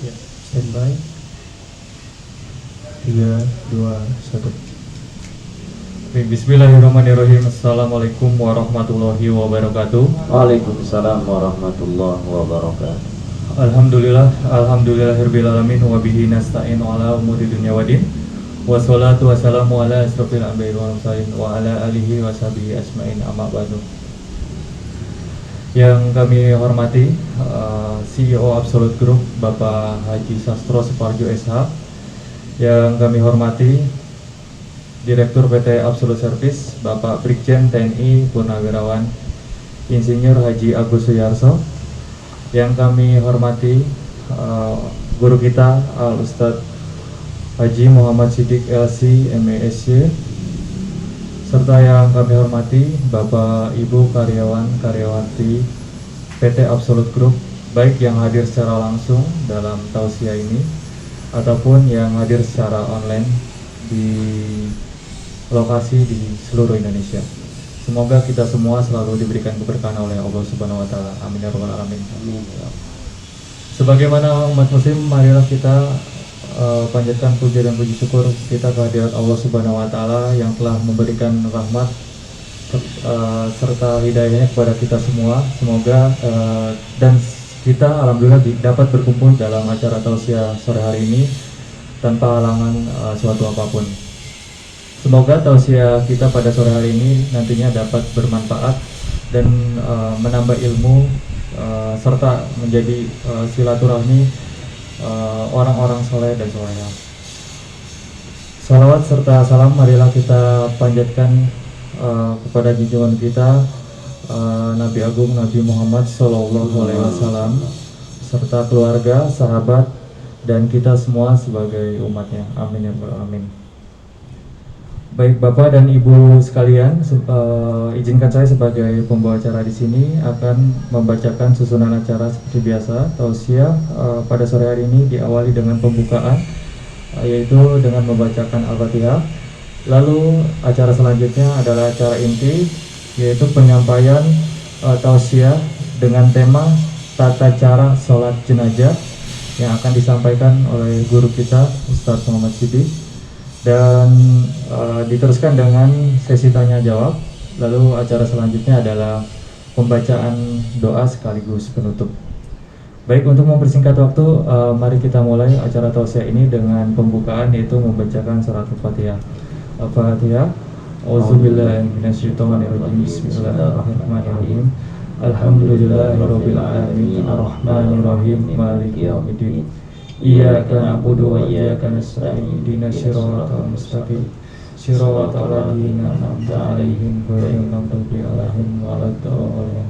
Ya, standby. 3, 2, 1. Baik, bismillahirrahmanirrahim. Assalamualaikum warahmatullahi wabarakatuh. Waalaikumsalam warahmatullahi wabarakatuh. Alhamdulillahirabbil alamin wa bihi nasta'in ala umuri dunya waddin. Wassalatu wassalamu ala asrofil anbiya'i wal mursalin wa ala alihi washabihi asma'in, amma ba'du. Yang kami hormati CEO Absolute Group Bapak Haji Sastro Suparjo SH. Yang kami hormati Direktur PT Absolute Service Bapak Brigjen TNI Purnawirawan Insinyur Haji Agus Suyarso. Yang kami hormati guru kita Al Ustadz Haji Muhammad Siddiq LC MESY, serta yang kami hormati Bapak Ibu karyawan-karyawati PT Absolute Group, baik yang hadir secara langsung dalam tausiah ini ataupun yang hadir secara online di lokasi di seluruh Indonesia. Semoga kita semua selalu diberikan keberkahan oleh Allah Subhanahu wa taala. Amin ya rabbal alamin. Amin. Sebagaimana umat muslim, marilah kita panjatkan puja dan puji syukur kita kehadirat Allah Subhanahu wa taala yang telah memberikan rahmat serta hidayahnya kepada kita semua. Semoga dan kita alhamdulillah dapat berkumpul dalam acara tausiah sore hari ini tanpa halangan suatu apapun. Semoga tausiah kita pada sore hari ini nantinya dapat bermanfaat dan menambah ilmu serta menjadi silaturahmi orang-orang soleh dan solehah. Salawat serta salam marilah kita panjatkan kepada junjungan kita Nabi Agung Nabi Muhammad SAW serta keluarga, sahabat, dan kita semua sebagai umatnya. Amin ya rabbal alamin. Baik Bapak dan Ibu sekalian, izinkan saya sebagai pembawa acara di sini akan membacakan susunan acara seperti biasa. Tausiah pada sore hari ini diawali dengan pembukaan, yaitu dengan membacakan Al-Fatihah. Lalu acara selanjutnya adalah acara inti, yaitu penyampaian tausiah dengan tema tata cara sholat jenazah yang akan disampaikan oleh guru kita Ustadz Muhammad Siddiq. Dan diteruskan dengan sesi tanya jawab. Lalu acara selanjutnya adalah pembacaan doa sekaligus penutup. Baik, untuk mempersingkat waktu, mari kita mulai acara tausiah ini dengan pembukaan, yaitu membacakan surat Al-Fatihah. Al-Fatihah. Auzubillahi minasyaitonirrajim. Bismillahirrahmanirrahim. Alhamdulillahirabbil alamin arrahmanirrahim maliki yaumiddin. Iyyaka na'budu wa iyyaka nasta'in ihdinas siratal mustaqim siratal ladzina an'amta 'alaihim ghairil maghdubi 'alaihim waladdallin.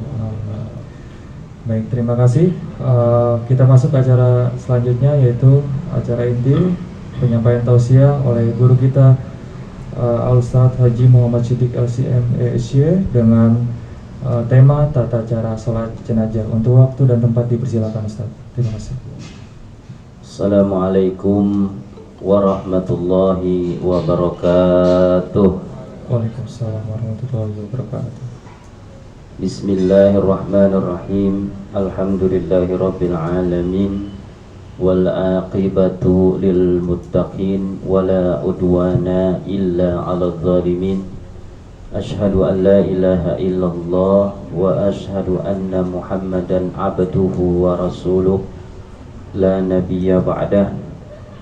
Baik, terima kasih. Kita masuk ke acara selanjutnya, yaitu acara inti penyampaian tausiah oleh guru kita Al Ustadz Haji Muhammad Siddiq LC MESY dengan tema tata cara sholat jenazah. Untuk waktu dan tempat dipersilakan Ustadz. Terima kasih. Assalamualaikum warahmatullahi wabarakatuh. Waalaikumsalam warahmatullahi wabarakatuh. Bismillahirrahmanirrahim. Alhamdulillahirabbil alamin wal aqibatu lil muttaqin wala udwana illa 'alal zalimin. Asyhadu an la ilaha illallah wa asyhadu anna Muhammadan 'abduhu wa rasuluh la nabiyya ba'dah.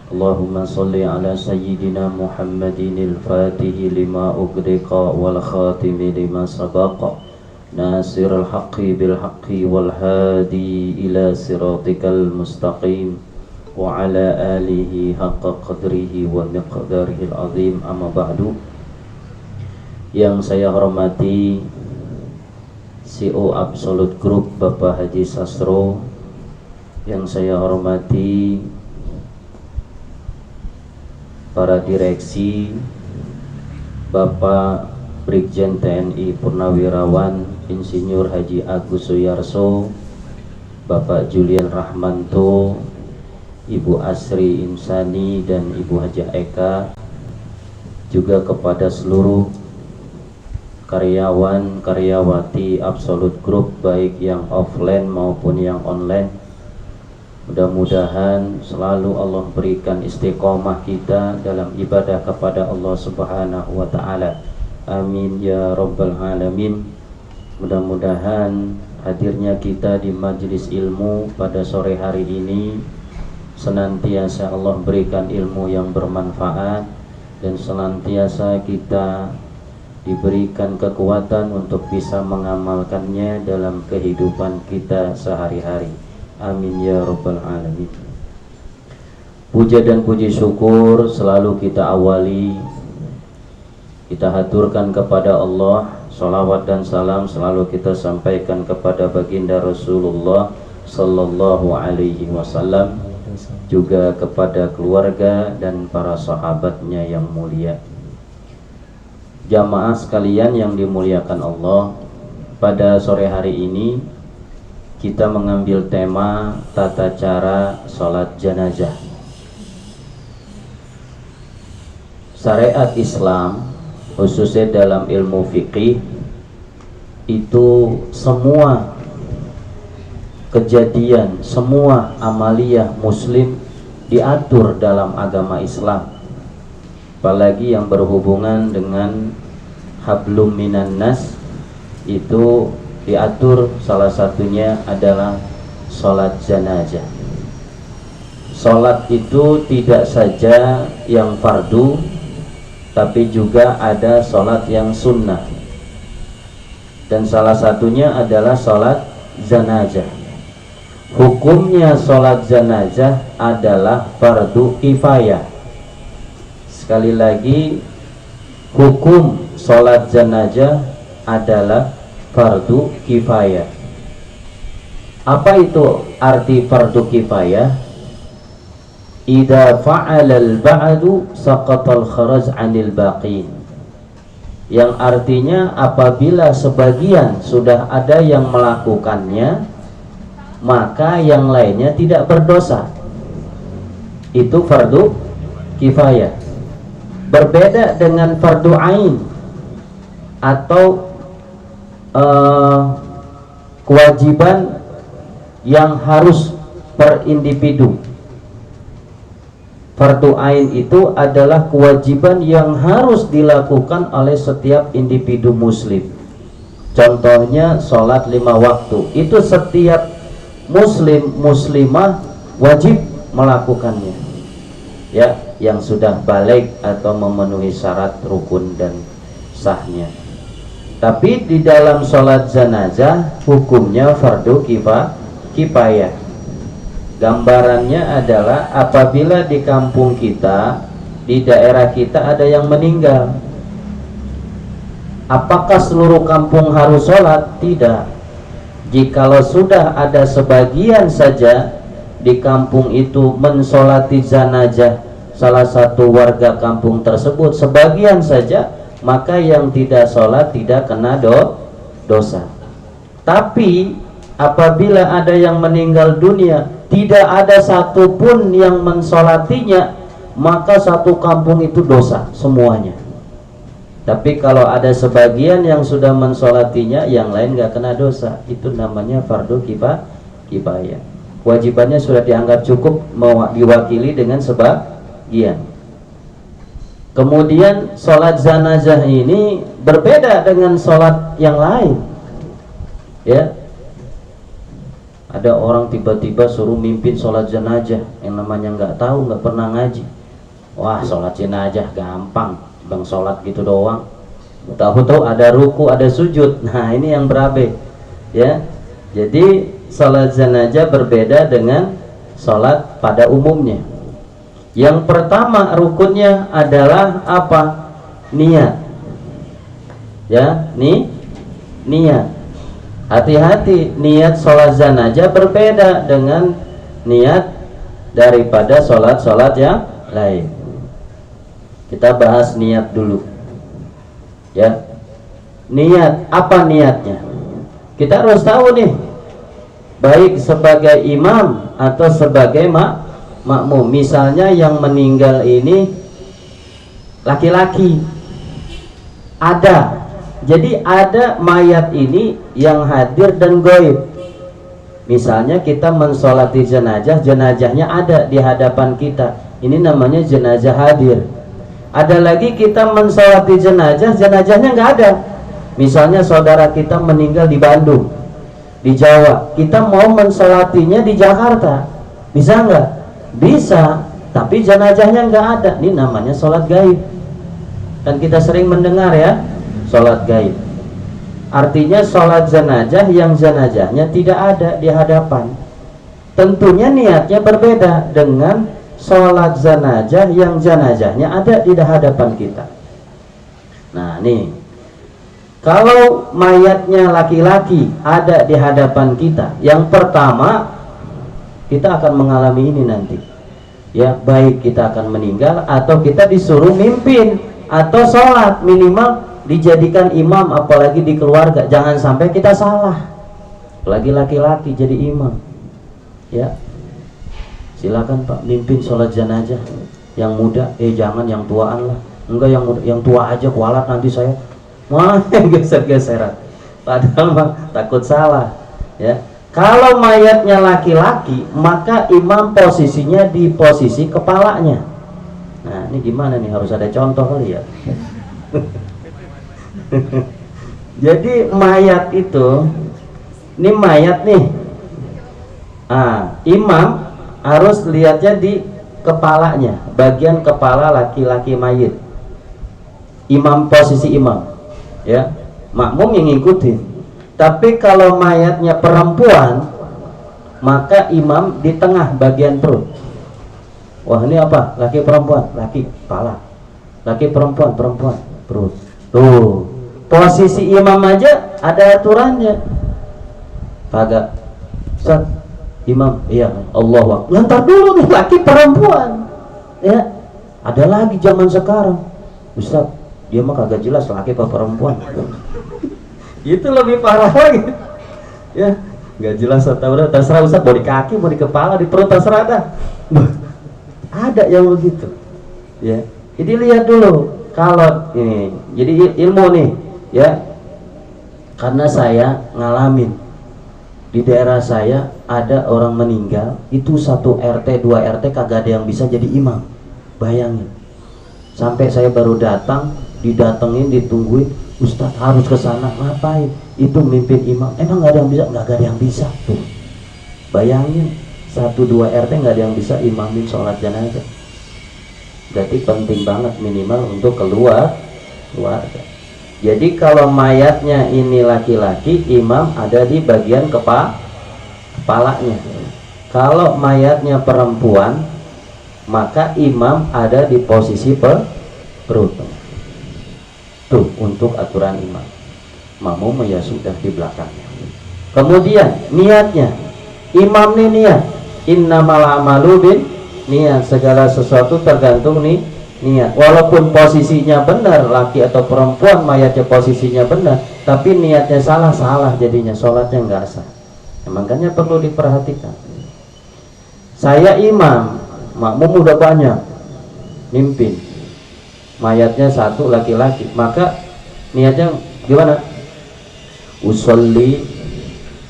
Allahumma salli ala sayyidina Muhammadinil fatihi lima ughriqa wal khatimi lima sabaqa nasirul haqqi bil haqqi wal hadi ila siratikal mustaqim wa ala alihi haqqa qadrihi wa miqdarihil azim, amma ba'du. Yang saya hormati CEO Absolute Group Bapak Haji Sastro, yang saya hormati para direksi, Bapak Brigjen TNI Purnawirawan Insinyur Haji Agus Suyarso, Bapak Julian Rahmanto, Ibu Asri Insani, dan Ibu Haja Eka, juga kepada seluruh karyawan karyawati Absolute Group baik yang offline maupun yang online, Mudah-mudahan selalu Allah berikan istiqomah kita dalam ibadah kepada Allah Subhanahu wa taala. Amin ya rabbal alamin. Mudah-mudahan hadirnya kita di majelis ilmu pada sore hari ini senantiasa Allah berikan ilmu yang bermanfaat dan senantiasa kita diberikan kekuatan untuk bisa mengamalkannya dalam kehidupan kita sehari-hari. Amin ya rabbal alamin. Puja dan puji syukur selalu kita awali, kita haturkan kepada Allah. Salawat dan salam selalu kita sampaikan kepada baginda Rasulullah sallallahu alaihi wasallam, juga kepada keluarga dan para sahabatnya yang mulia. Jamaah sekalian yang dimuliakan Allah, pada sore hari ini kita mengambil tema tata cara sholat jenazah. Syariat Islam khususnya dalam ilmu fikih itu semua kejadian, semua amaliyah muslim diatur dalam agama Islam, apalagi yang berhubungan dengan hablum minan nas itu diatur. Salah satunya adalah sholat jenazah. Sholat itu tidak saja yang fardu, tapi juga ada sholat yang sunnah, dan salah satunya adalah sholat jenazah. Hukumnya sholat jenazah adalah fardu kifayah. Sekali lagi, hukum sholat jenazah adalah fardu kifayah. Apa itu arti fardu kifayah? Idza fa'ala al-ba'du saqatal kharaj 'anil baqin. Yang artinya apabila sebagian sudah ada yang melakukannya, maka yang lainnya tidak berdosa. Itu fardu kifayah. Berbeda dengan fardu ain atau kewajiban yang harus per individu. Fardu ain itu adalah kewajiban yang harus dilakukan oleh setiap individu muslim. Contohnya sholat 5 waktu, itu setiap muslim muslimah wajib melakukannya, ya, yang sudah balik atau memenuhi syarat rukun dan sahnya. Tapi di dalam sholat jenazah hukumnya fardu kifayah. Gambarannya adalah apabila di kampung kita, di daerah kita ada yang meninggal, apakah seluruh kampung harus sholat? Tidak. Jikalau sudah ada sebagian saja di kampung itu mensolati jenazah salah satu warga kampung tersebut, sebagian saja, maka yang tidak sholat tidak kena dosa. Tapi apabila ada yang meninggal dunia, tidak ada satupun yang mensolatinya, maka satu kampung itu dosa semuanya. Tapi kalau ada sebagian yang sudah mensolatinya, yang lain gak kena dosa. Itu namanya fardu kifayah. Kewajibannya sudah dianggap cukup, mau diwakili dengan sebagian. Kemudian sholat jenazah ini berbeda dengan sholat yang lain, ya. Ada orang tiba-tiba suruh mimpin sholat jenazah, yang namanya nggak tahu, nggak pernah ngaji. Wah, sholat jenazah gampang, bang, sholat gitu doang. Tahu-tahu ada ruku, ada sujud. Nah, ini yang berabe, ya. Jadi sholat jenazah berbeda dengan sholat pada umumnya. Yang pertama rukunnya adalah apa? Niat, ya, niat. Hati-hati, niat sholat jenazah berbeda dengan niat daripada sholat-sholat yang lain. Kita bahas niat dulu, ya. Niat, apa niatnya? Kita harus tahu nih, baik sebagai imam atau sebagai makmum. Misalnya yang meninggal ini laki-laki, ada. Jadi ada mayat ini yang hadir dan gaib. Misalnya kita mensolati jenazah, jenazahnya ada di hadapan kita, ini namanya jenazah hadir. Ada lagi kita mensolati jenazah, jenazahnya nggak ada. Misalnya saudara kita meninggal di Bandung, di Jawa, kita mau mensolatinya di Jakarta, bisa nggak? Bisa, tapi jenazahnya nggak ada. Ini namanya sholat gaib. Dan kita sering mendengar ya, sholat gaib. Artinya sholat jenazah yang jenazahnya tidak ada di hadapan. Tentunya niatnya berbeda dengan sholat jenazah yang jenazahnya ada di hadapan kita. Nah nih, kalau mayatnya laki-laki ada di hadapan kita, yang pertama kita akan mengalami ini nanti. Ya, baik kita akan meninggal atau kita disuruh mimpin atau sholat, minimal dijadikan imam, apalagi di keluarga. Jangan sampai kita salah, apalagi laki-laki jadi imam. Ya, silakan Pak mimpin sholat jenazah yang muda. Jangan yang tuaan lah. Enggak, yang muda, yang tua aja kualat nanti saya. Wah, geser-geseran. Padahal mah takut salah. Ya, kalau mayatnya laki-laki, maka imam posisinya di posisi kepalanya. Nah, ini gimana nih? Harus ada contoh kali ya. Jadi mayat itu, ini mayat nih. Imam harus lihatnya di kepalanya, bagian kepala laki-laki mayit. Imam posisi imam, ya. Makmum yang ngikutin. Tapi kalau mayatnya perempuan, maka imam di tengah bagian perut. Wah, ini apa? Laki perempuan, laki kepala. Laki perempuan, perempuan perut. Tuh. Posisi imam aja ada aturannya. Kagak. Ustaz, imam, iya, Allah. Lantar dulu nih, laki perempuan. Ya. Ada lagi zaman sekarang. Ustaz, dia mah kagak jelas laki apa perempuan. Itu lebih parah lagi. Ya, nggak jelas atau udah terserah Ustaz, mau di kaki, mau di kepala, di perut terserah dah. Ada yang begitu. Ya. Jadi lihat dulu kalau ini. Jadi ilmu nih. Ya, karena saya ngalamin di daerah saya ada orang meninggal, itu 1 RT 2 RT kagak ada yang bisa jadi imam. Bayangin, sampai saya baru datang, didatengin, ditungguin, Ustadz harus ke sana. Ngapain? Itu mimpin imam. Emang nggak ada yang bisa? Nggak ada yang bisa tuh. Bayangin, 1 2 RT nggak ada yang bisa imamin sholat jenazah. Berarti penting banget minimal untuk keluarga. Jadi kalau mayatnya ini laki-laki, imam ada di bagian kepalanya. Kalau mayatnya perempuan, maka imam ada di posisi perut. Tuh untuk aturan imam. Makmum ya sudah di belakangnya. Kemudian niatnya, imam nih niat. Innamal a'malu bin niat, segala sesuatu tergantung nih niat. Walaupun posisinya benar, laki atau perempuan, mayatnya posisinya benar, tapi niatnya salah jadinya sholatnya nggak sah. Makanya perlu diperhatikan. Saya imam, makmum udah banyak, mimpin, mayatnya 1 laki-laki, maka niatnya gimana? Usolli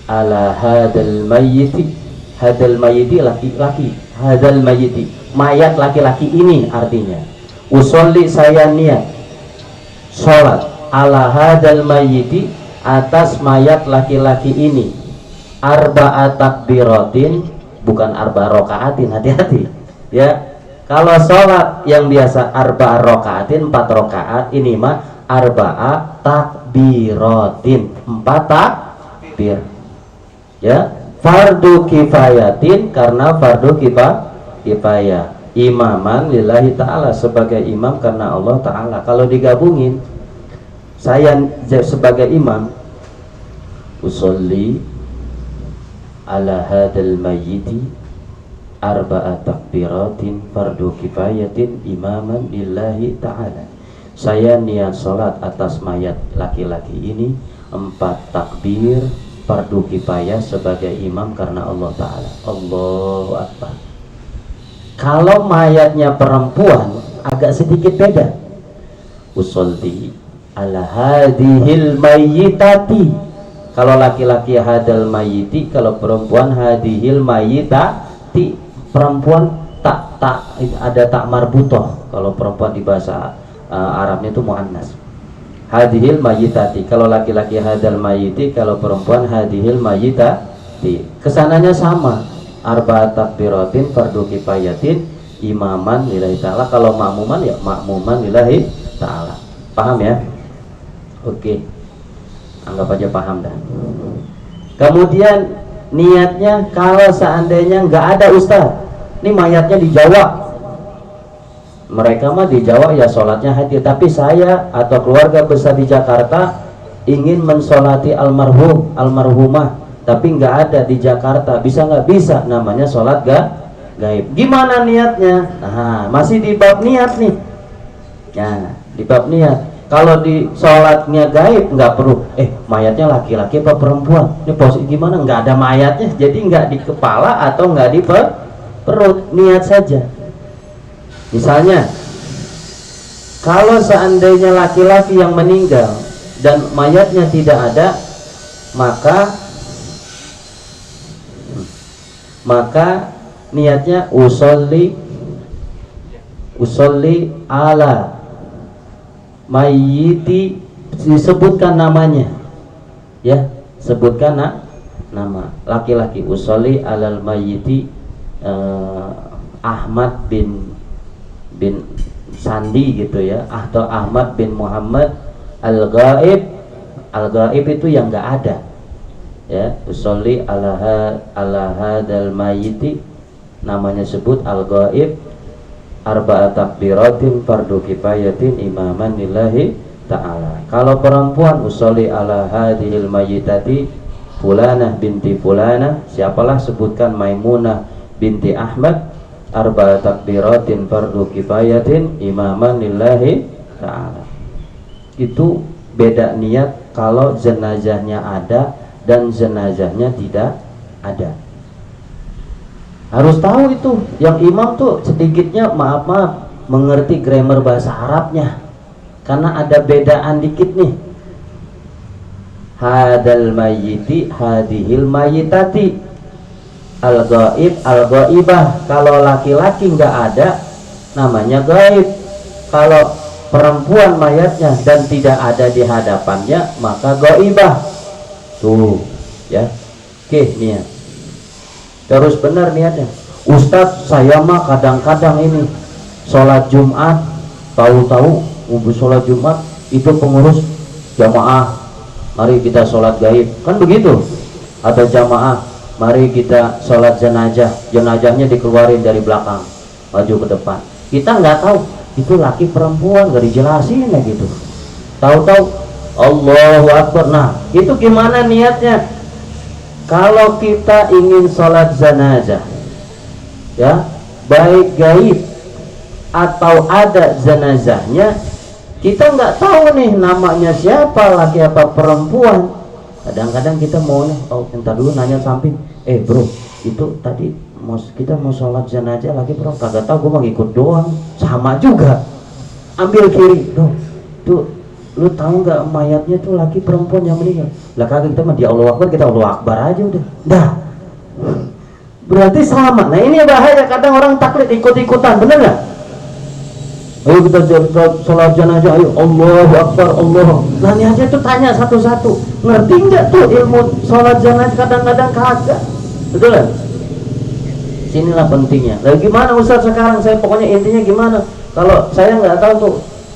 ala hadal mayyiti, hadal mayyiti laki-laki, hadal mayyiti mayat laki-laki ini, artinya usolli saya niat sholat ala hadal mayyiti atas mayat laki-laki ini arba'at takbiratin, bukan arba rokaatin, hati-hati ya. Kalau sholat yang biasa arba rokaatin 4 rokaat, ini mah arba'at takbiratin, 4 takbir ya. Fardu kifayatin, karena fardu kifayah, imaman lillahi ta'ala, sebagai imam karena Allah ta'ala. Kalau digabungin, saya sebagai imam usolli ala hadal mayyiti arba'at takbiratin fardu kifayatin imaman lillahi ta'ala. Saya niat sholat atas mayat laki-laki ini 4 takbir fardu kifayah sebagai imam karena Allah ta'ala. Allahu akbar. Kalau mayatnya perempuan agak sedikit beda. Usolli ala hadhil mayyitati Kalau laki-laki hadal mayiti, kalau perempuan hadihil mayitati. Perempuan tak ada tak marbutoh. Kalau perempuan di bahasa Arabnya itu muannas. Hadihil mayitati. Kalau laki-laki hadal mayiti, kalau perempuan hadihil mayitati. Kesananya sama. Arba'at takbiratin fardu kifayatin imaman lillahi ta'ala. Kalau makmuman ya makmuman lillahi ta'ala. Paham ya? Oke. Anggap aja paham dah. Kemudian niatnya kalau seandainya nggak ada ustaz, ini mayatnya di Jawa, mereka mah di Jawa ya sholatnya hadir, tapi saya atau keluarga besar di Jakarta ingin mensolati almarhum almarhumah, tapi nggak ada di Jakarta, bisa nggak? Bisa, namanya sholat gaib. Gimana niatnya? Nah, masih di bab niat nih. Nah, di bab niat. Kalau di sholatnya gaib nggak perlu mayatnya laki-laki apa perempuan, ini posisi gimana, nggak ada mayatnya, jadi nggak di kepala atau nggak di perut, niat saja. Misalnya kalau seandainya laki-laki yang meninggal dan mayatnya tidak ada, maka niatnya usolli ala mayyiti, disebutkan namanya ya, sebutkan nama laki-laki, usolli alal mayyiti Ahmad bin Sandi gitu ya, atau Ahmad bin Muhammad al-Ghaib. Al-Ghaib itu yang nggak ada ya, usolli ala hadal mayyiti, namanya sebut al-Ghaib. Arba'at takbiratin fardu kifayatin imaman lillahi ta'ala. Kalau perempuan usolli ala hadhil mayyitati fulanah binti fulanah, siapalah, sebutkan Maimunah binti Ahmad. Arba'at takbiratin fardu kifayatin imaman lillahi ta'ala. Itu beda niat kalau jenazahnya ada dan jenazahnya tidak ada. Harus tahu itu, yang imam tuh sedikitnya maaf mengerti grammar bahasa Arabnya, karena ada bedaan dikit nih. Hadal mayyiti hadihil mayyitati, al-ghaib al-ghaibah. Kalau laki-laki nggak ada namanya gaib, kalau perempuan mayatnya dan tidak ada di hadapannya maka ghaibah. Tuh ya. Oke, niat terus benar niatnya. Ustadz, saya mah kadang-kadang ini sholat Jumat, tahu-tahu sholat Jumat itu pengurus jamaah, mari kita sholat gaib, kan begitu. Atau jamaah, mari kita sholat jenazah, jenazahnya dikeluarin dari belakang maju ke depan. Kita nggak tahu itu laki perempuan, nggak dijelasin ya gitu. Tahu-tahu Allahu Akbar. Nah, itu gimana niatnya? Kalau kita ingin sholat jenazah ya, baik gaib atau ada jenazahnya, kita nggak tahu nih namanya siapa, laki apa perempuan. Kadang-kadang kita mau entar dulu nanya samping, bro, itu tadi kita mau sholat jenazah laki perempuan, kagak tahu, gue mau ngikut doang. Sama juga, ambil kiri, tuh lu tahu nggak mayatnya tuh laki perempuan yang meninggal? Lah kagak, kita mah di Allah Akbar, kita Allah Akbar aja udah. Dah. Berarti sama. Nah ini bahaya, kadang orang taklid ikut-ikutan, bener nggak? Ayo kita sholat jenazah, ayo Allahu Akbar, Allah. Nah ini aja tuh tanya satu-satu, ngerti nggak tuh ilmu sholat jenazah? Kadang-kadang kagak, betul kan? Sinilah pentingnya. Lalu gimana Ustaz sekarang? Saya pokoknya intinya gimana? Kalau saya nggak tahu tuh,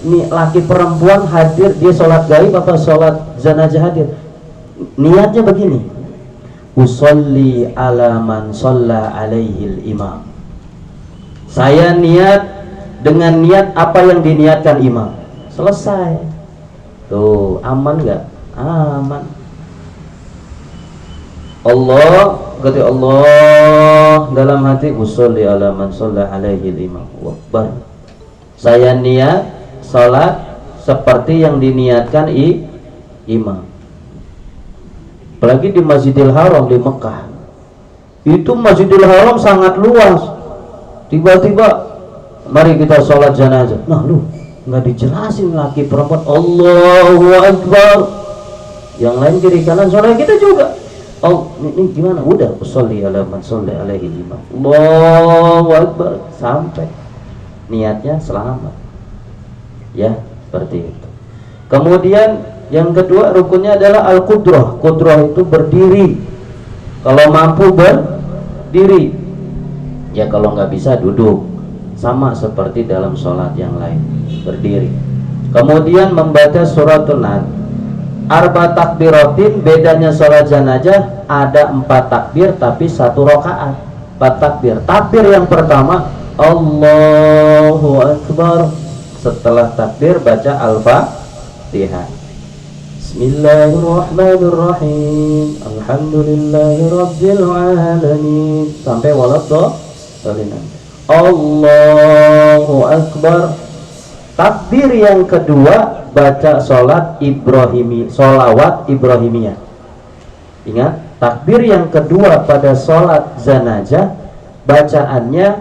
ini laki perempuan hadir, dia sholat gaib apa sholat jenazah hadir. Niatnya begini, usolli ala man sholla alaihil imam. Saya niat dengan niat apa yang diniatkan imam. Selesai. Tuh, aman nggak? Aman. Allah, kata Allah dalam hati, usolli ala man sholla alaihil imam. Akbar. Saya niat sholat seperti yang diniatkan imam. Apalagi di Masjidil Haram di Mekah, itu Masjidil Haram sangat luas. Tiba-tiba mari kita sholat jenazah. Nah lu nggak dijelasin laki perempuan. Allahu Akbar. yang lain kiri kanan, sholat kita juga. Oh, ini gimana? Udah, sholli ala man sholli alaihi imam. Allahu Akbar, sampai niatnya selamat. Ya, seperti itu. Kemudian yang kedua rukunnya adalah al-qudrah. Qudrah itu berdiri. Kalau mampu berdiri. Ya kalau nggak bisa duduk. Sama seperti dalam sholat yang lain, berdiri. Kemudian membaca suratul Nas. Arba takbiratin, bedanya sholat jenazah ada 4 takbir tapi 1 rakaat. 4 takbir. Takbir yang pertama Allahu Akbar. Setelah takbir baca Al-Fatihah. Bismillahirrahmanirrahim. Alhamdulillahirabbil alamin. Sampai waladhdallin. Allahu Akbar. Takbir yang kedua baca sholat Ibrahimi, sholawat Ibrahimiyah. Ingat, takbir yang kedua pada sholat zanazah bacaannya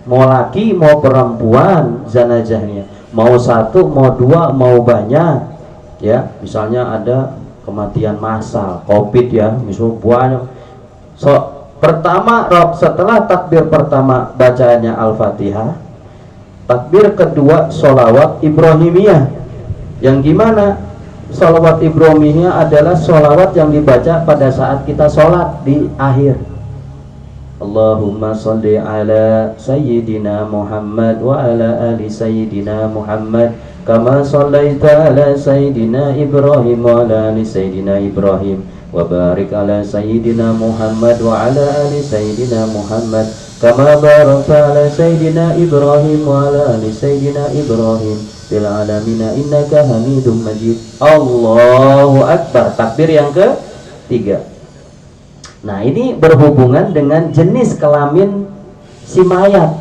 mau laki mau perempuan zanazahnya, mau 1 mau 2 mau banyak. Ya, misalnya ada kematian massal, COVID ya, misalnya banyak. Pertama, setelah takbir pertama bacaannya Al-Fatihah, takbir kedua sholawat Ibrahimiyah. Yang gimana? Sholawat Ibrahimiyah adalah sholawat yang dibaca pada saat kita sholat di akhir. Allahumma sholli ala Sayyidina Muhammad wa ala ali Sayyidina Muhammad kama shallaita ala Sayyidina Ibrahim wa ala ali Sayyidina Ibrahim wa barik ala Sayyidina Muhammad wa ala ali Sayyidina Muhammad kama barakta ala Sayyidina Ibrahim wa ala ali Sayyidina Ibrahim fil alamina innaka Hamidum Majid. Allahu Akbar. Takbir yang ketiga. Nah, ini berhubungan dengan jenis kelamin si mayat.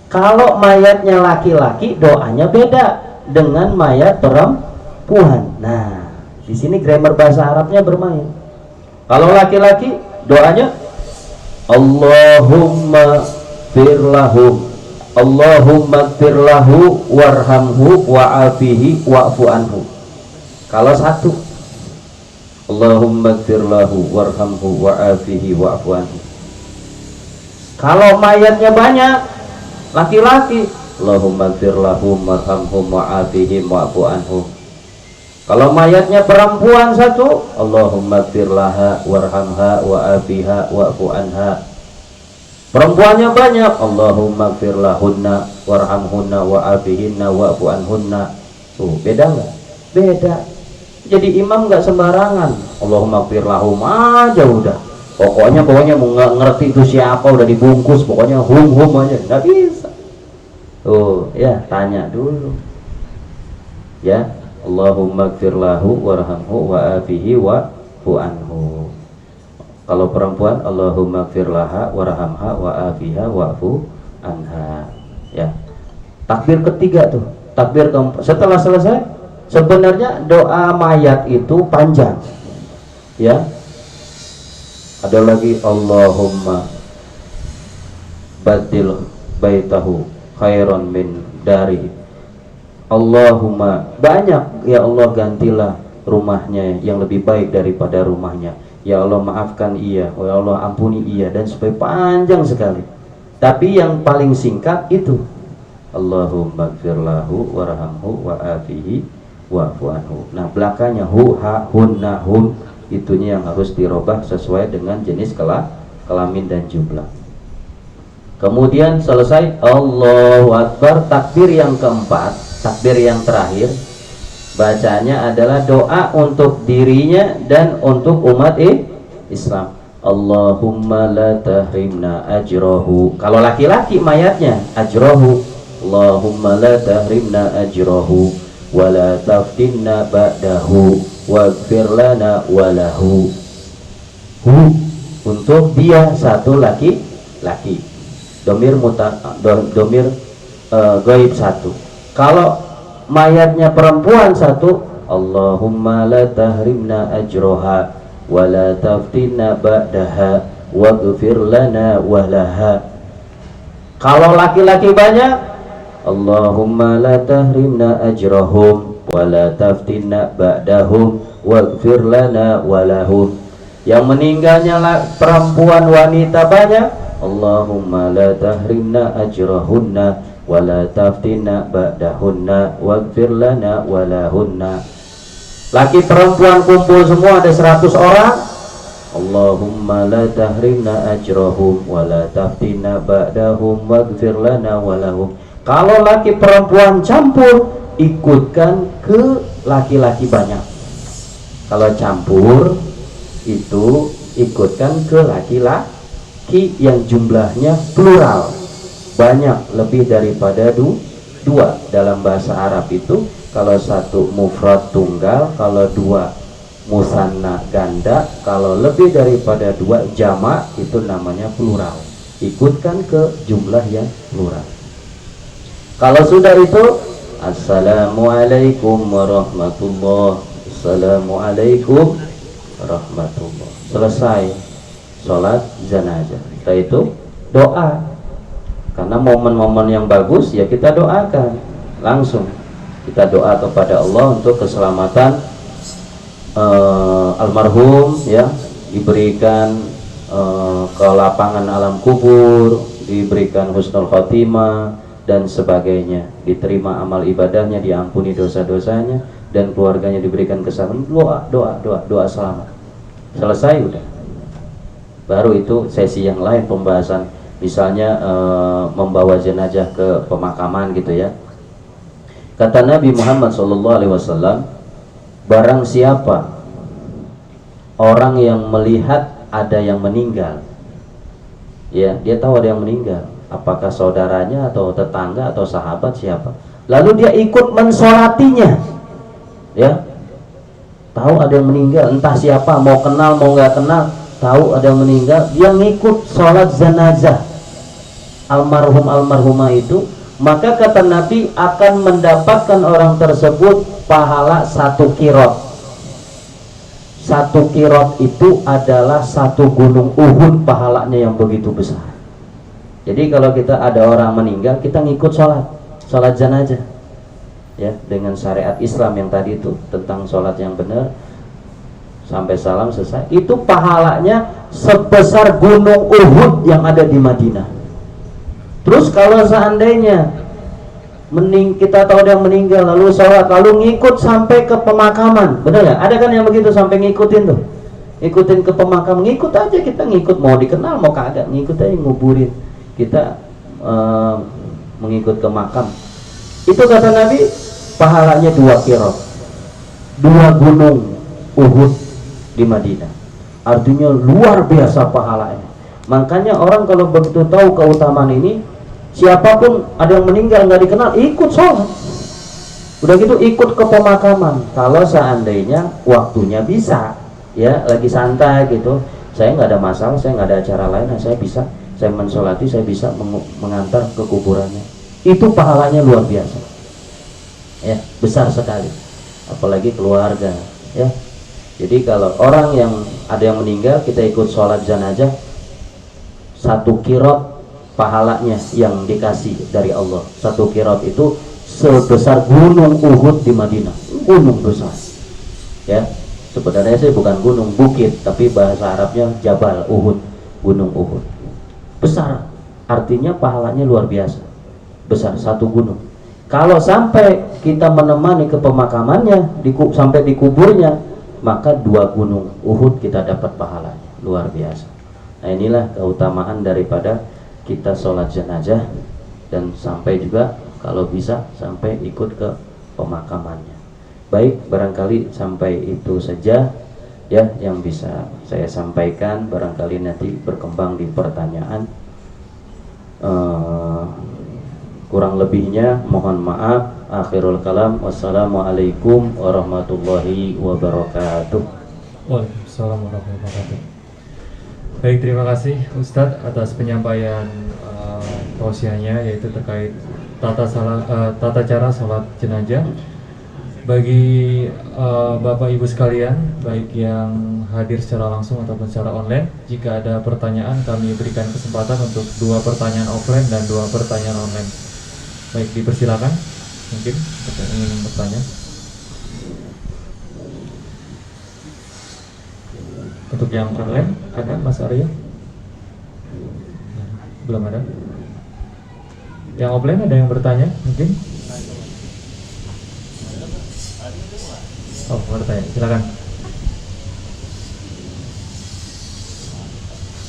Kalau mayatnya laki-laki, doanya beda dengan mayat perempuan. Nah, di sini grammar bahasa Arabnya bermain. Kalau laki-laki, doanya Allahumma firlahum, Allahumma firlahu warhamhu wa'afihi wa'fu anhu. Kalau satu, Allahumma gfirlahu warhamhu wa'afihi wa'fu anhu. Kalau mayatnya banyak, laki-laki, Allahumma gfirlahu warhamhu wa'afihi wa'fu anhu. Kalau mayatnya perempuan satu, Allahumma gfirlaha warhamha wa'afiha wa'fu anha. Perempuannya banyak, Allahumma gfirlahunna warhamhunna wa'afihinna wa'fu anhunna. Tuh, beda nggak? Beda. Jadi imam nggak sembarangan, Allahumma gfir lahum aja udah. Pokoknya mau ngerti itu siapa udah dibungkus, pokoknya hum aja, nggak bisa. Tuh ya, tanya dulu. Ya, Allahumma gfir lahu warhamhu wa'afihi wa'fu anhu. Kalau perempuan, Allahumma gfir laha warhamha wa'afiha wa'fu anha. Ya. Takbir ketiga tuh, takbir keempat. Setelah selesai, sebenarnya doa mayat itu panjang. Ya. Ada lagi Allahumma badil baitahu khairan min dari. Allahumma, banyak ya Allah, gantilah rumahnya yang lebih baik daripada rumahnya. Ya Allah, maafkan ia, ya Allah ampuni ia, dan supaya panjang sekali. Tapi yang paling singkat itu Allahumma gfir lahu warhamhu wa'afihi wa'fu anhu. Nah, belakangnya hu, ha, hun, na, hum, itunya yang harus dirubah sesuai dengan jenis kelamin dan jumlah. Kemudian selesai Allahu Akbar, takbir yang keempat, takbir yang terakhir, bacanya adalah doa untuk dirinya dan untuk umat Islam. Allahumma la tahrimna ajrahu. Kalau laki-laki mayatnya ajrahu. Allahumma la tahrimna ajrahu wa la taftinna ba'dahu waghfir lana walahu. Untuk dia satu laki-laki. Domir gaib satu. Kalau mayatnya perempuan satu, Allahumma la tahrimna ajroha wa la taftinna ba'daha waghfir lana walaha. Kalau laki-laki banyak, Allahumma la tahrimna ajrahum wa la taftinna ba'dahum waghfir lana walahum. Yang meninggalnya perempuan wanita banyak, Allahumma la tahrimna ajrahunna wa la taftina ba'dahunna waghfir lana walahunna. Laki perempuan kumpul semua ada 100 orang, Allahumma la tahrimna ajrahum wa la taftina ba'dahum waghfir lana walahum. Kalau laki perempuan campur, ikutkan ke laki-laki banyak. Kalau campur itu ikutkan ke laki-laki yang jumlahnya plural, banyak, lebih daripada dua. Dalam bahasa Arab itu kalau satu mufrad tunggal, kalau dua musanna ganda, kalau lebih daripada 2 jamak, itu namanya plural. Ikutkan ke jumlah yang plural. Kalau sudah itu, assalamualaikum warahmatullah, assalamualaikum warahmatullah, selesai sholat jenazah. Setelah itu doa, karena momen-momen yang bagus ya kita doakan langsung. Kita doa kepada Allah untuk keselamatan almarhum, ya, diberikan ke lapangan alam kubur, diberikan husnul khotimah dan sebagainya, diterima amal ibadahnya, diampuni dosa-dosanya, dan keluarganya diberikan keselamatan. Doa selamat. Selesai udah. Baru itu sesi yang lain pembahasan, misalnya membawa jenazah ke pemakaman gitu ya. Kata Nabi Muhammad SAW, barang siapa orang yang melihat ada yang meninggal, ya, dia tahu ada yang meninggal, apakah saudaranya atau tetangga atau sahabat siapa, lalu dia ikut mensolatinya, ya, tahu ada yang meninggal, entah siapa, mau kenal mau nggak kenal, tahu ada yang meninggal, dia ngikut sholat jenazah almarhumah itu, maka kata Nabi akan mendapatkan orang tersebut pahala 1 qirot. 1 qirot itu adalah 1 gunung Uhud pahalanya yang begitu besar. Jadi kalau kita ada orang meninggal, kita ngikut sholat jenazah, ya, dengan syariat Islam yang tadi itu, tentang sholat yang benar sampai salam selesai, itu pahalanya sebesar gunung Uhud yang ada di Madinah. Terus kalau seandainya kita tahu dia meninggal, lalu sholat, lalu ngikut sampai ke pemakaman, benar nggak? Ada kan yang begitu, sampai ngikutin tuh, ngikutin ke pemakaman, ngikut aja, kita ngikut, mau dikenal mau kagak, ngikut aja, nguburin, kita mengikut ke makam. Itu kata Nabi pahalanya 2 qirot, 2 gunung Uhud di Madinah. Artinya luar biasa pahalanya. Makanya orang kalau begitu tahu keutamaan ini, siapapun ada yang meninggal nggak dikenal, ikut sholat. Udah gitu ikut ke pemakaman. Kalau seandainya waktunya bisa, ya, lagi santai gitu, saya nggak ada masalah, saya nggak ada acara lain, saya bisa, saya mensolati, saya bisa mengantar ke kuburannya. Itu pahalanya luar biasa, ya, besar sekali. Apalagi keluarga, ya. Jadi kalau orang yang ada yang meninggal, kita ikut sholat jenazah, 1 qirot pahalanya yang dikasih dari Allah. 1 qirot itu sebesar gunung Uhud di Madinah, gunung besar, ya. Sebenarnya sih bukan gunung, bukit, tapi bahasa Arabnya Jabal Uhud, gunung Uhud, besar, artinya pahalanya luar biasa, besar, 1 gunung. Kalau sampai kita menemani ke pemakamannya, sampai di kuburnya, maka 2 gunung Uhud kita dapat pahalanya, luar biasa. Nah, inilah keutamaan daripada kita sholat jenazah, dan sampai juga kalau bisa sampai ikut ke pemakamannya. Baik, barangkali sampai itu saja, ya, yang bisa saya sampaikan. Barangkali nanti berkembang di pertanyaan. Kurang lebihnya mohon maaf. Akhirul kalam, wassalamualaikum warahmatullahi wabarakatuh. Waalaikumsalam warahmatullahi wabarakatuh. Baik, terima kasih Ustadz atas penyampaian tausiahnya, yaitu terkait tata cara sholat jenazah. Bagi Bapak Ibu sekalian, baik yang hadir secara langsung ataupun secara online, jika ada pertanyaan kami berikan kesempatan untuk 2 pertanyaan offline dan 2 pertanyaan online. Baik, dipersilakan mungkin ingin bertanya. Untuk yang online ada Mas Arya? Belum ada. Yang offline ada yang bertanya mungkin? Oh, bertanya, silakan.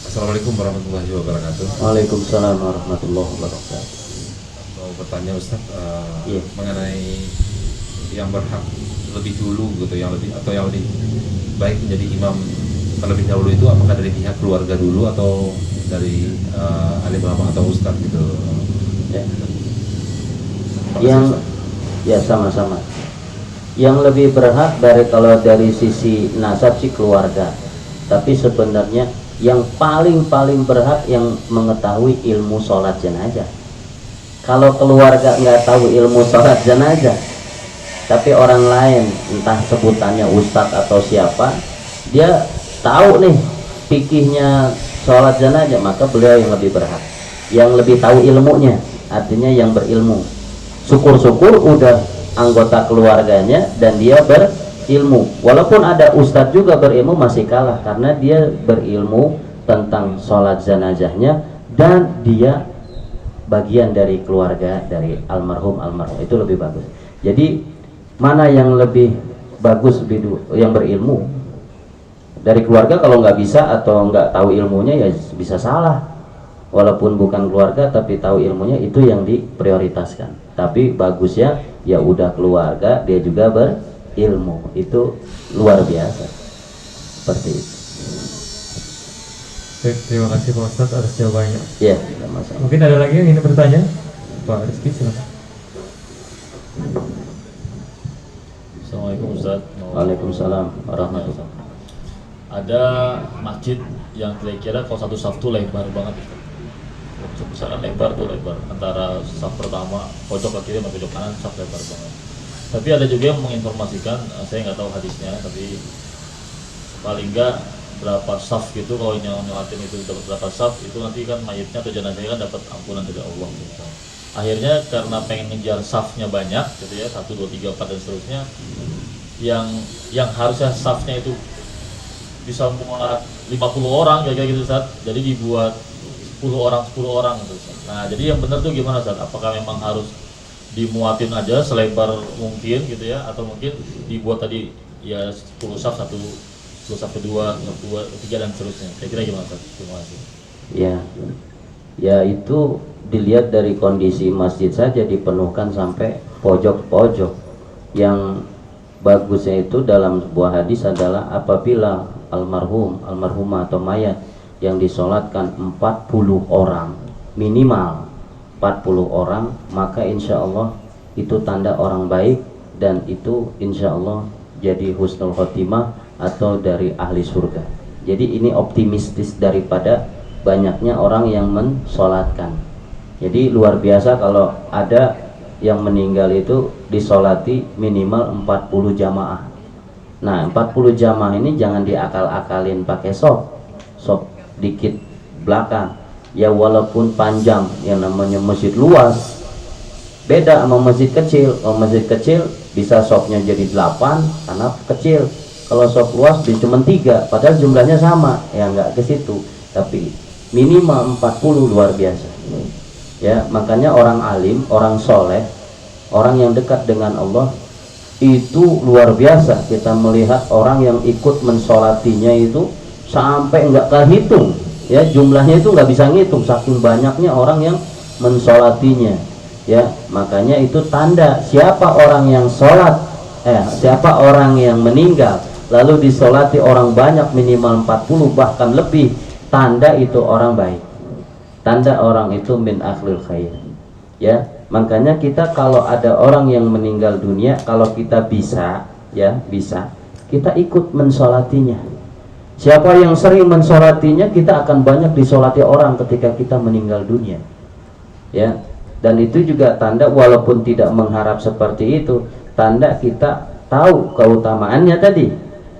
Assalamualaikum warahmatullahi wabarakatuh. Waalaikumsalam warahmatullahi wabarakatuh. Mau bertanya Ustaz Iya. mengenai yang berhak lebih dulu gitu, yang lebih atau yang lebih baik menjadi imam terlebih dahulu itu apakah dari pihak keluarga dulu atau dari alim ulama atau ustaz gitu? Ya. Terima kasih, Yang Ustaz. ya sama-sama. Yang lebih berhak kalau dari sisi nasab sih keluarga. Tapi sebenarnya yang paling berhak yang mengetahui ilmu sholat jenazah. Kalau keluarga nggak tahu ilmu sholat jenazah, tapi orang lain entah sebutannya ustadz atau siapa, dia tahu nih fikihnya sholat jenazah, maka beliau yang lebih berhak, yang lebih tahu ilmunya, artinya yang berilmu. Syukur-syukur udah anggota keluarganya dan dia berilmu. Walaupun ada ustadz juga berilmu masih kalah, karena dia berilmu tentang sholat jenazahnya dan dia bagian dari keluarga dari almarhum itu lebih bagus. Jadi mana yang lebih bagus yang berilmu dari keluarga? Kalau nggak bisa atau nggak tahu ilmunya ya bisa salah, walaupun bukan keluarga tapi tahu ilmunya, itu yang diprioritaskan. Tapi bagusnya ya udah keluarga dia juga berilmu, itu luar biasa. Seperti itu. Baik, terima kasih Pak Ustadz atas jawabannya. Ya, tidak masalah. Mungkin ada lagi yang ingin bertanya? Pak Rizky, silakan. Assalamualaikum Ustaz. Waalaikumsalam warahmatullahi wabarakatuh. Ada masjid yang kira-kira kalau satu saf tuh lebar banget, besaran lebar antara saf pertama pojok ke kiri sama pojok kanan, saf lebar banget. Tapi ada juga yang menginformasikan, saya nggak tahu hadisnya, tapi paling nggak berapa saf gitu, kalau nyolatin itu dapat berapa saf, itu nanti kan mayitnya atau jenazahnya kan dapat ampunan dari Allah gitu. Akhirnya karena pengen ngejar safnya banyak gitu ya, 1, 2, 3, 4 dan seterusnya, yang harusnya safnya itu bisa muat 50 orang kayak gitu Ustaz, jadi dibuat 10 orang gitu Ustaz. Nah jadi yang benar tuh gimana Ustaz? Apakah memang harus dimuatin aja selebar mungkin gitu ya, atau mungkin dibuat tadi ya 10 saf, 10 saf kedua, 3 dan seterusnya, kira-kira gimana Ustaz? Terima kasih. Ya itu dilihat dari kondisi masjid saja, dipenuhkan sampai pojok-pojok. Yang bagusnya itu dalam sebuah hadis adalah apabila almarhumah atau mayat yang disolatkan 40 orang, minimal 40 orang, maka insya Allah itu tanda orang baik, dan itu insya Allah jadi husnul khotimah atau dari ahli surga. Jadi ini optimistis daripada banyaknya orang yang mensolatkan. Jadi luar biasa kalau ada yang meninggal itu disolati minimal 40 jamaah. Nah 40 jamaah ini jangan diakal-akalin pakai sop dikit belakang. Ya walaupun panjang, yang namanya masjid luas beda sama masjid kecil. Kalau masjid kecil bisa sopnya jadi 8 karena kecil. Kalau sop luas bisa cuma 3 padahal jumlahnya sama, ya nggak ke situ. Tapi minimal 40 luar biasa. Ya makanya orang alim, orang soleh, orang yang dekat dengan Allah itu luar biasa. Kita melihat orang yang ikut mensolatinya itu sampai nggak kehitung, ya jumlahnya itu nggak bisa ngitung saking banyaknya orang yang mensolatinya. Ya makanya itu tanda siapa orang yang sholat, siapa orang yang meninggal lalu disolati orang banyak minimal 40 bahkan lebih, tanda itu orang baik, tanda orang itu min akhlil khair. Ya makanya kita kalau ada orang yang meninggal dunia, kalau kita bisa kita ikut mensolatinya. Siapa yang sering mensolatinya, kita akan banyak disolati orang ketika kita meninggal dunia. Ya dan itu juga tanda, walaupun tidak mengharap seperti itu, tanda kita tahu keutamaannya tadi.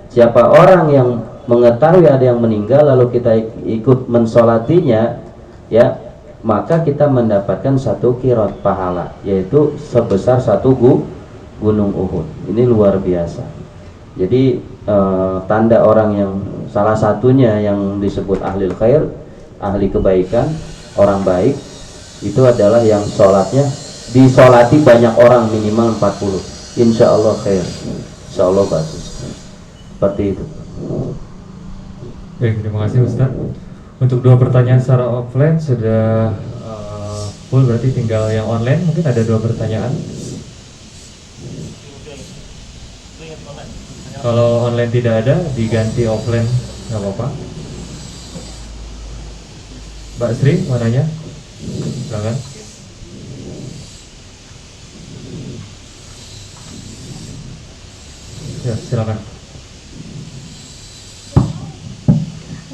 Siapa orang yang mengetahui ada yang meninggal lalu kita ikut mensolatinya, ya maka kita mendapatkan 1 qirot pahala, yaitu sebesar 1 gunung Uhud. Ini luar biasa. Jadi tanda orang yang salah satunya yang disebut ahli khair, ahli kebaikan, orang baik itu adalah yang sholatnya disolati banyak orang minimal 40. Insya Allah khair, insya Allah bagus. Seperti itu. Baik, terima kasih Ustaz. Untuk 2 pertanyaan secara offline sudah full, berarti tinggal yang online. Mungkin ada 2 pertanyaan. Kalau online tidak ada, diganti offline, nggak apa-apa. Mbak Sri, mau nanya? Silakan. Ya, silakan.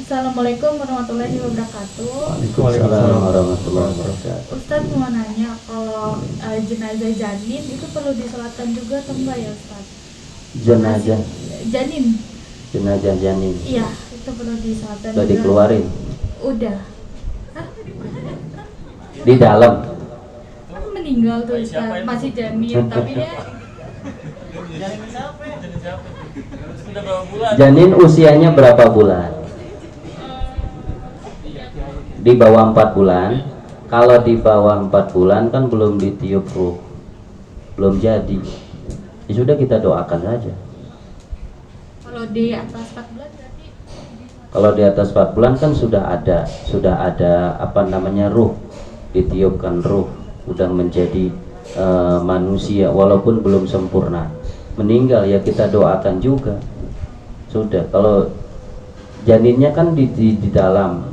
Assalamualaikum warahmatullahi wabarakatuh. Waalaikumsalam warahmatullahi wabarakatuh. Ustadz mau nanya, kalau jenazah janin itu perlu disolatkan juga atau enggak ya Ustadz? Jenazah Janin, jenazah janin iya itu perlu disolatkan udah juga. dikeluarin Udah. Hah? di dalam. Kan meninggal tuh Ustadz, masih janin tapi dia Janin usianya berapa bulan? Di bawah 4 bulan. Kalau di bawah 4 bulan kan belum ditiup ruh, belum jadi. Ya sudah, kita doakan saja. kalau di atas 4 bulan berarti Kalau di atas 4 bulan kan sudah ada apa namanya, ruh, ditiupkan ruh, sudah menjadi manusia walaupun belum sempurna. Meninggal ya kita doakan juga. Sudah, kalau janinnya kan di dalam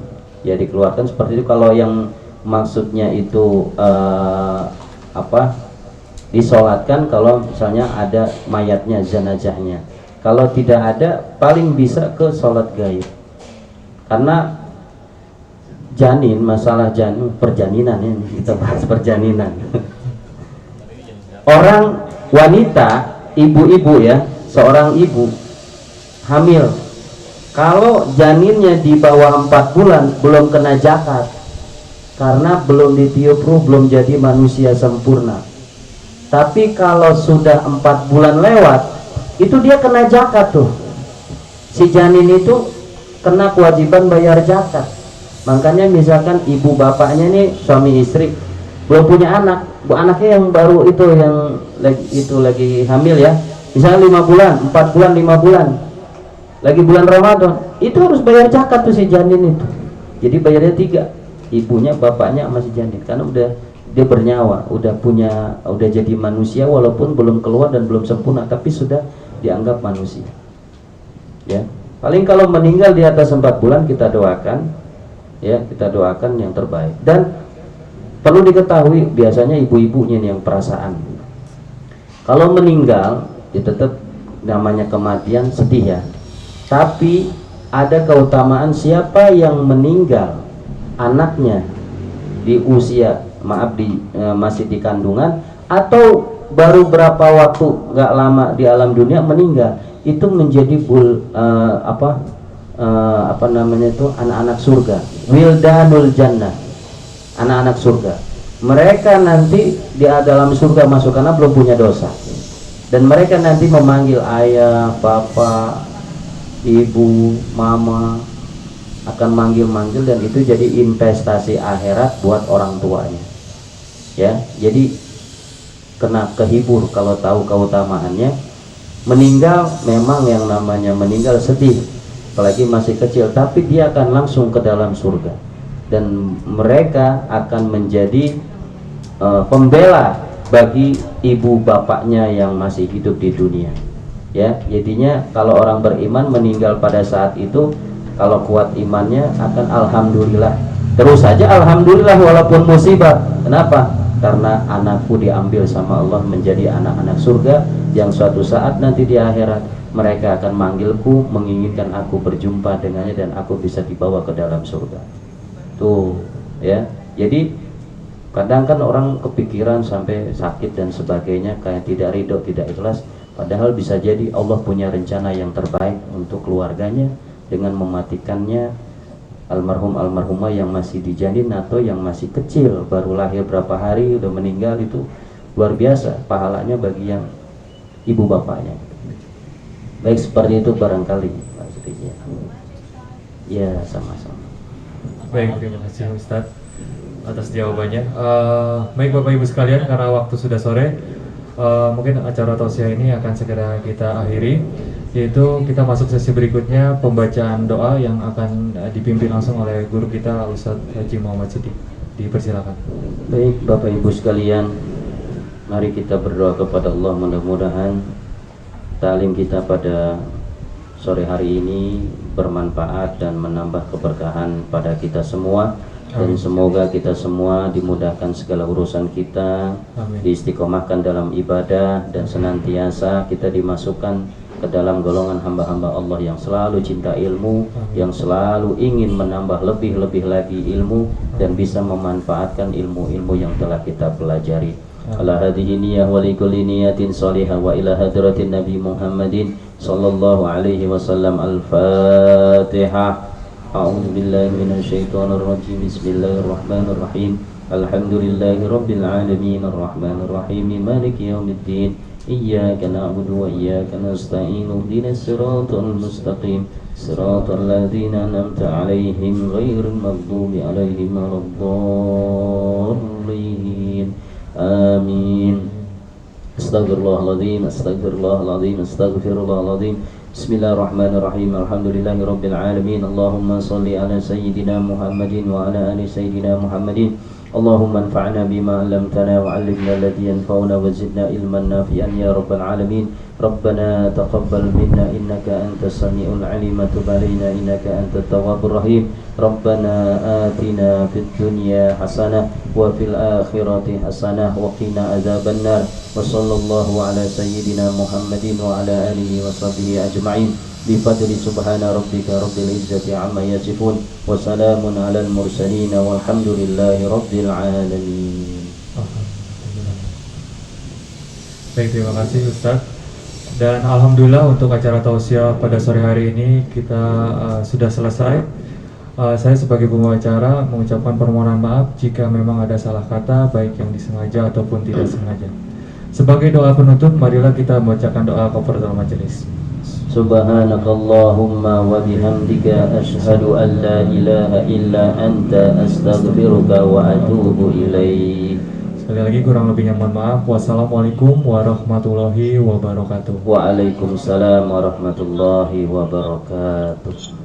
ya dikeluarkan seperti itu. Kalau yang maksudnya itu disolatkan kalau misalnya ada mayatnya, jenazahnya. Kalau tidak ada, paling bisa ke sholat gaib. Karena janin, masalah janin, perjaninan ini kita bahas perjaninan. Orang wanita, ibu-ibu ya, seorang ibu hamil, kalau janinnya di bawah 4 bulan belum kena zakat, karena belum ditiup ruh, belum jadi manusia sempurna. Tapi kalau sudah 4 bulan lewat, itu dia kena zakat tuh. Si janin itu kena kewajiban bayar zakat. Makanya misalkan ibu bapaknya nih suami istri belum punya anak, anaknya yang baru itu yang lagi hamil ya, misalnya 5 bulan, 4 bulan, 5 bulan, lagi bulan Ramadan, itu harus bayar zakat tuh si janin itu. Jadi bayarnya 3, ibunya, bapaknya, masih janin, karena udah dia bernyawa, udah jadi manusia walaupun belum keluar dan belum sempurna, tapi sudah dianggap manusia. Ya, paling kalau meninggal di atas 4 bulan kita doakan, ya kita doakan yang terbaik. Dan perlu diketahui biasanya ibu-ibunya yang perasaan. Kalau meninggal, ya tetap namanya kematian, sedih ya. Tapi ada keutamaan siapa yang meninggal anaknya di usia masih di kandungan atau baru berapa waktu nggak lama di alam dunia meninggal, itu menjadi apa namanya itu anak-anak surga, wildanul jannah, anak-anak surga. Mereka nanti di dalam surga masuk karena belum punya dosa, dan mereka nanti memanggil ayah, bapak, ibu, mama, akan manggil-manggil, dan itu jadi investasi akhirat buat orang tuanya. Ya, jadi kena kehibur kalau tahu keutamaannya. Meninggal memang yang namanya meninggal sedih, apalagi masih kecil, tapi dia akan langsung ke dalam surga, dan mereka akan menjadi pembela bagi ibu bapaknya yang masih hidup di dunia. Ya, jadinya kalau orang beriman meninggal pada saat itu, kalau kuat imannya akan alhamdulillah terus saja, alhamdulillah walaupun musibah. Kenapa? Karena anakku diambil sama Allah menjadi anak-anak surga, yang suatu saat nanti di akhirat mereka akan manggilku, menginginkan aku berjumpa dengannya, dan aku bisa dibawa ke dalam surga. Tuh ya, jadi kadang kan orang kepikiran sampai sakit dan sebagainya, kayak tidak ridho, tidak ikhlas, padahal bisa jadi Allah punya rencana yang terbaik untuk keluarganya dengan mematikannya almarhumah yang masih di janin atau yang masih kecil, baru lahir berapa hari udah meninggal. Itu luar biasa pahalanya bagi yang ibu bapaknya. Baik, seperti itu barangkali maksudnya. Ya, sama-sama. Baik, terima kasih Ustadz atas jawabannya. Baik Bapak Ibu sekalian, karena waktu sudah sore, mungkin acara tausiah ini akan segera kita akhiri, yaitu kita masuk sesi berikutnya, pembacaan doa yang akan dipimpin langsung oleh guru kita Ustadz Haji Muhammad Siddiq. Dipersilakan. Baik Bapak Ibu sekalian, mari kita berdoa kepada Allah, mudah-mudahan taklim kita pada sore hari ini bermanfaat dan menambah keberkahan pada kita semua. Dan semoga kita semua dimudahkan segala urusan kita, Amin. diistiqomahkan dalam ibadah, dan senantiasa kita dimasukkan ke dalam golongan hamba-hamba Allah yang selalu cinta ilmu, yang selalu ingin menambah lebih-lebih lagi ilmu dan bisa memanfaatkan ilmu-ilmu yang telah kita pelajari. Ala hadhihi niyyah wa likulli niyatin salihah wa ila hadratin Nabi Muhammadin sallallahu alaihi wasallam. Al-Fatihah. A'udzu billahi minasyaitonir rajim. Bismillahirrahmanirrahim. Alhamdulillahi rabbil alamin arrahmanir rahim maliki yaumiddin. Iyyaka na'budu wa iyyaka nasta'in. Ihdinas siratal mustaqim. Siratal ladzina an'amta 'alaihim ghairil maghdubi 'alaihim waladdallin. Amin. Astaghfirullahaladzim, astaghfirullahaladzim, astaghfirullahaladzim. Bismillahirrahmanirrahim. Alhamdulillahi rabbil alamin. Allahumma salli ala sayyidina Muhammadin wa ala ali sayyidina Muhammadin. Allahumma anfa'na bima 'allamtana wa 'allimna alladhi yanfa'una wa zidna ilman nafi'an ya rabbal alamin. Rabbana taqabbal minna innaka antas samiul 'alim wa tub 'alaina innaka antat tawwabur rahim. Rabbana atina fid dunya hasanah wa fil akhirati hasanah wa qina adzabannar. Wa sallallahu ala sayyidina Muhammadin wa ala alihi wa sahbihi ajma'in. Bifadli subhana rabbika rabbil izzati amma yasifun wa salamun alal mursalin walhamdulillahi rabbil alamin. Baik, terima kasih Ustadz. Dan alhamdulillah untuk acara tausiah pada sore hari ini kita sudah selesai. Saya sebagai pembicara mengucapkan permohonan maaf jika memang ada salah kata, baik yang disengaja ataupun tidak sengaja. Sebagai doa penutup, marilah kita membacakan doa kafaratul majelis. Subhanakallahumma wa bihamdika asyhadu an la ilaha illa anta astaghfiruka wa atubu ilaik. Sekali lagi kurang lebihnya mohon maaf. Wassalamualaikum warahmatullahi wabarakatuh. Waalaikumsalam warahmatullahi wabarakatuh.